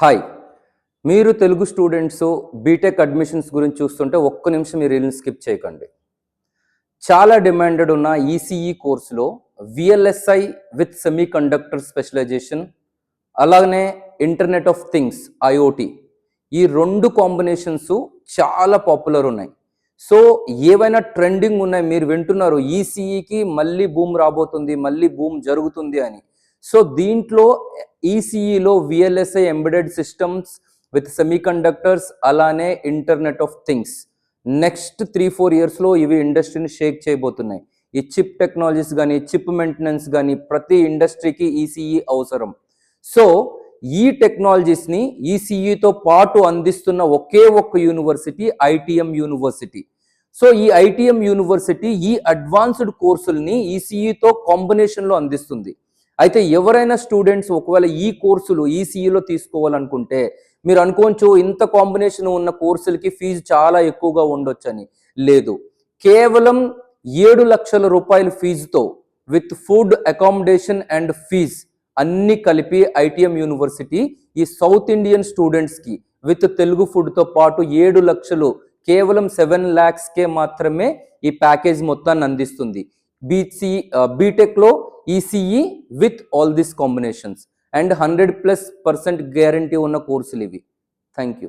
Hi మీరు Telugu students BTech admissions గురించి చూస్తుంటే ఒక్క నిమిషం మీరు రీల్ని స్కిప్ చేయకండి. చాలా డిమాండెడ్ ఉన్న ఈసీఈ కోర్సులో VLSI with semiconductor specialization, అలాగనే ఇంటర్నెట్ ఆఫ్ థింగ్స్ ఐఓటి, ఈ రెండు కాంబినేషన్స్ చాలా పాపులర్ ఉన్నాయి. సో ఏవైనా ట్రెండింగ్ ఉన్నాయి, మీరు వింటున్నారు ఈసీఈకి మళ్ళీ బూమ్ రాబోతుంది, మళ్ళీ బూమ్ జరుగుతుంది అని. సో దీంట్లో ఈసీఈలో VLSI embedded systems with semiconductors, అలానే ఇంటర్నెట్ ఆఫ్ థింగ్స్ నెక్స్ట్ 3-4 ఇయర్స్లో ఇవి ఇండస్ట్రీని షేక్ చేయబోతున్నాయి. ఈ చిప్ టెక్నాలజీస్ కానీ, చిప్ మెయింటెనెన్స్ కానీ, ప్రతి ఇండస్ట్రీకి ఈసీఈ అవసరం. సో ఈ టెక్నాలజీస్ని ఈసీఈతో పాటు అందిస్తున్న ఒకే ఒక్క యూనివర్సిటీ ఐటీఎం యూనివర్సిటీ. సో ఈ ఐటీఎం యూనివర్సిటీ ఈ అడ్వాన్స్డ్ కోర్సుల్ని ఈసీఈతో కాంబినేషన్లో అందిస్తుంది. అయితే ఎవరైనా స్టూడెంట్స్ ఒకవేళ ఈ కోర్సులు ఈసీఈలో తీసుకోవాలనుకుంటే మీరు అనుకోవచ్చు ఇంత కాంబినేషన్ ఉన్న కోర్సులకి ఫీజు చాలా ఎక్కువగా ఉండొచ్చని. లేదు, కేవలం 7 లక్షల రూపాయల ఫీజుతో with food, accommodation and fees అన్ని కలిపి ఐటీఎం యూనివర్సిటీ ఈ సౌత్ ఇండియన్ స్టూడెంట్స్కి విత్ తెలుగు ఫుడ్తో పాటు 7 లక్షలు కేవలం 7 lakhsకే మాత్రమే ఈ ప్యాకేజ్ మొత్తాన్ని అందిస్తుంది. బీటెక్లో ECE with all these combinations and 100+% guarantee ఉన్న కోర్సులు ఇవి. Thank you.